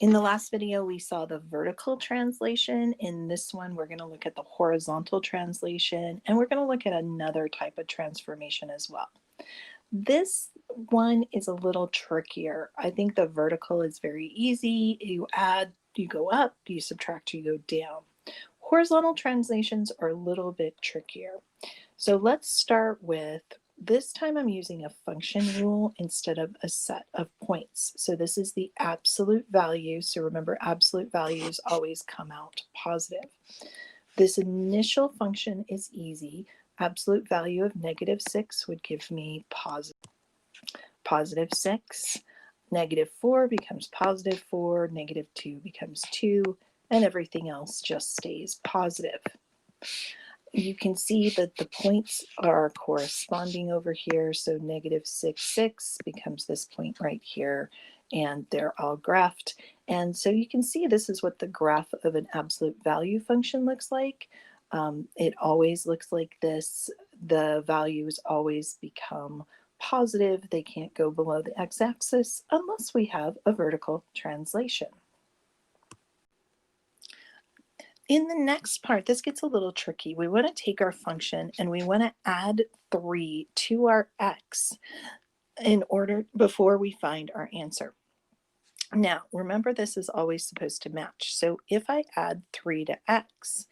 In the last video, we saw the vertical translation. In this one, we're going to look at the horizontal translation, and we're going to look at another type of transformation as well. This one is a little trickier. I think the vertical is very easy. You add, you go up, you subtract, you go down. Horizontal translations are a little bit trickier. So let's start with, this time I'm using a function rule instead of a set of points. So this is the absolute value. So remember, absolute values always come out positive. This initial function is easy. Absolute value of -6 would give me positive 6. -4 becomes +4. -2 becomes 2. And everything else just stays positive. You can see that the points are corresponding over here. So -6, 6 becomes this point right here, and they're all graphed. And so you can see this is what the graph of an absolute value function looks like. It always looks like this. The values always become positive. They can't go below the x-axis unless we have a vertical translation. In the next part, this gets a little tricky. We want to take our function and we want to add 3 to our x in order before we find our answer. Now, remember, this is always supposed to match. So if I add 3 to x,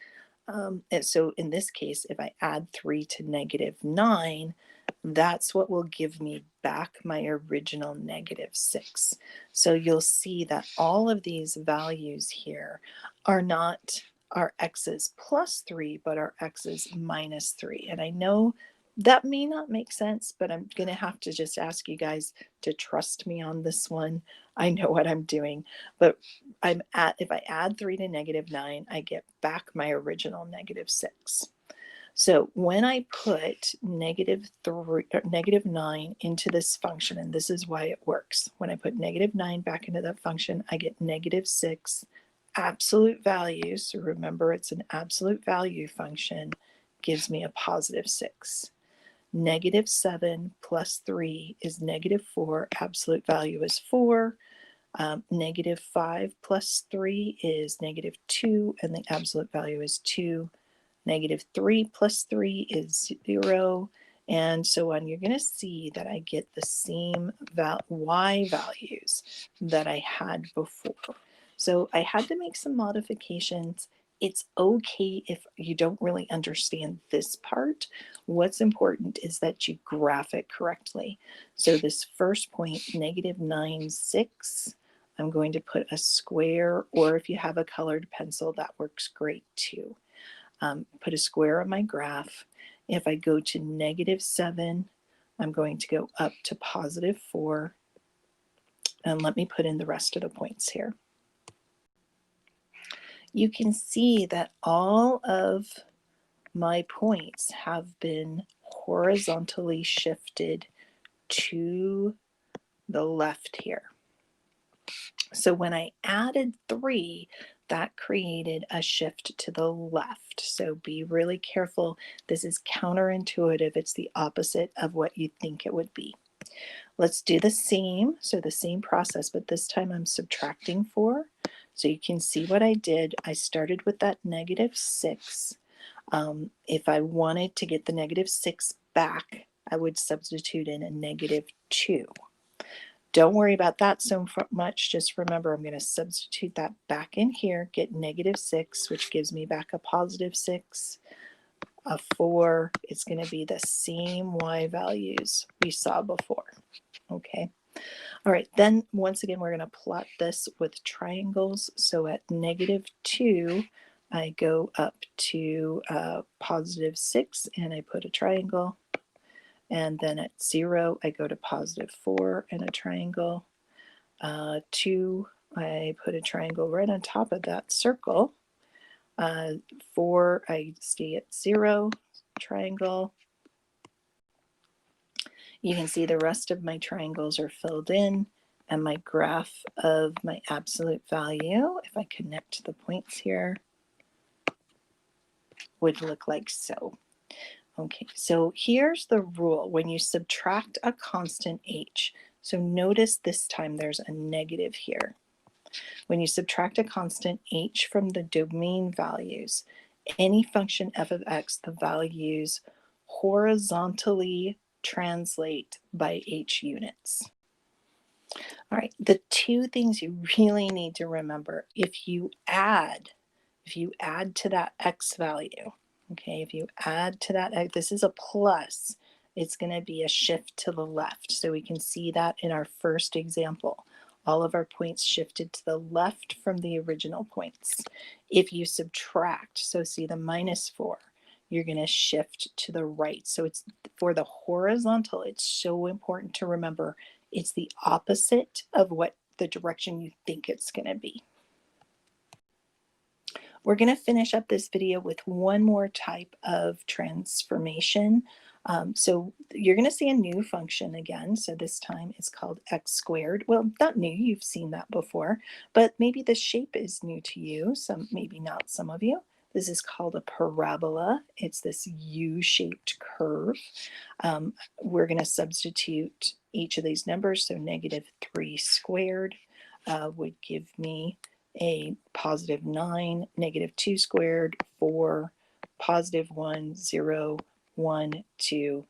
so in this case, if I add 3 to -9, that's what will give me back my original -6. So you'll see that all of these values here are not our x's plus 3, but our x's minus 3. And I know that may not make sense, but I'm going to have to just ask you guys to trust me on this one. I know what I'm doing, but if I add 3 to -9, I get back my original -6. So when I put -9 into this function, and this is why it works, when I put -9 back into that function, I get -6 absolute values. So remember, it's an absolute value function, gives me a +6. -7 plus 3 is -4, absolute value is 4. -5 plus 3 is -2, and the absolute value is 2. -3 plus 3 is 0, and so on. You're going to see that I get the same y values that I had before. So I had to make some modifications. It's okay if you don't really understand this part. What's important is that you graph it correctly. So this first point, -9, 6, I'm going to put a square, or if you have a colored pencil, that works great too. Put a square on my graph. If I go to -7, I'm going to go up to +4. And let me put in the rest of the points here. You can see that all of my points have been horizontally shifted to the left here. So when I added 3, that created a shift to the left. So be really careful. This is counterintuitive. It's the opposite of what you think it would be. Let's do the same. So the same process, but this time I'm subtracting 4. So you can see what I did. I started with that -6. If I wanted to get the -6 back, I would substitute in a -2. Don't worry about that so much. Just remember, I'm going to substitute that back in here, get -6, which gives me back a +6, a 4. It's going to be the same y values we saw before. Okay. All right. Then once again, we're going to plot this with triangles. So at -2, I go up to +6 and I put a triangle. And then at 0, I go to +4 and a triangle. 2, I put a triangle right on top of that circle. 4, I stay at 0, triangle. You can see the rest of my triangles are filled in, and my graph of my absolute value, if I connect the points here, would look like so. Okay, so here's the rule when you subtract a constant h. So notice this time there's a negative here. When you subtract a constant h from the domain values, any function f of x, the values horizontally translate by h units. All right, the two things you really need to remember, if you add to that x value, okay, if you add to that, this is a plus, it's going to be a shift to the left. So we can see that in our first example. All of our points shifted to the left from the original points. If you subtract, so see the -4, you're going to shift to the right. So it's for the horizontal, it's so important to remember it's the opposite of what the direction you think it's going to be. We're going to finish up this video with one more type of transformation. So you're going to see a new function again. So this time it's called x squared. Well, not new, you've seen that before, but maybe the shape is new to you. Maybe not some of you. This is called a parabola. It's this U-shaped curve. We're going to substitute each of these numbers. So -3 squared would give me a +9, -2 squared, 4, +1, 0, 1, 2,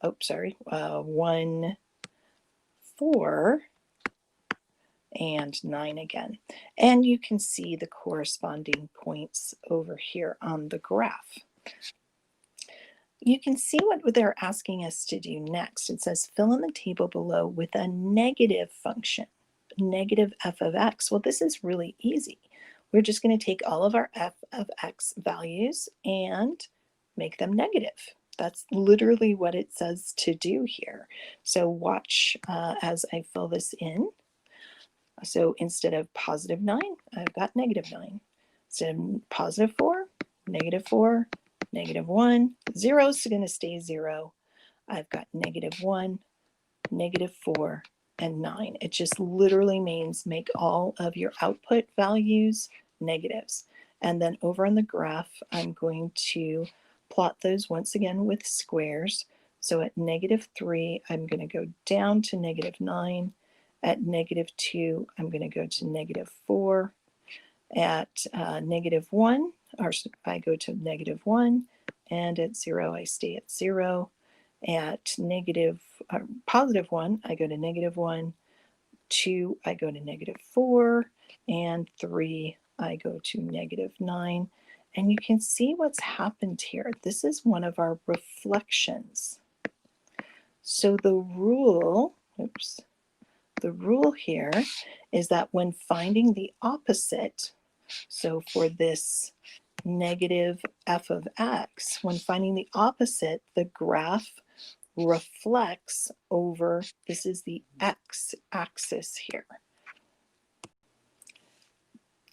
1, 4, and 9 again. And you can see the corresponding points over here on the graph. You can see what they're asking us to do next. It says fill in the table below with a negative function. Negative f of x. Well, this is really easy. We're just going to take all of our f of x values and make them negative. That's literally what it says to do here. So watch as I fill this in. So instead of +9, I've got -9. Instead of +4, -4, -1, 0 is going to stay 0. I've got -1, -4, and 9. It just literally means make all of your output values negatives. And then over on the graph, I'm going to plot those once again with squares. So at -3, I'm going to go down to -9. At -2, I'm going to go to -4. At -1, or I go to -1. And at 0, I stay at 0. At +1, I go to -1, 2, I go to -4, and 3, I go to -9. And you can see what's happened here. This is one of our reflections. So the rule here is that when finding the opposite, so for this negative f of x, when finding the opposite, the graph reflects over, this is the x-axis here.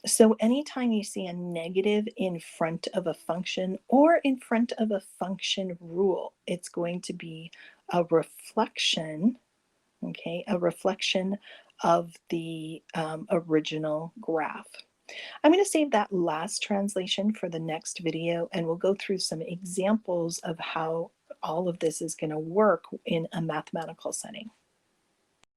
So anytime you see a negative in front of a function or in front of a function rule, it's going to be a reflection, okay, a reflection of the original graph. I'm going to save that last translation for the next video, and we'll go through some examples of how all of this is going to work in a mathematical setting.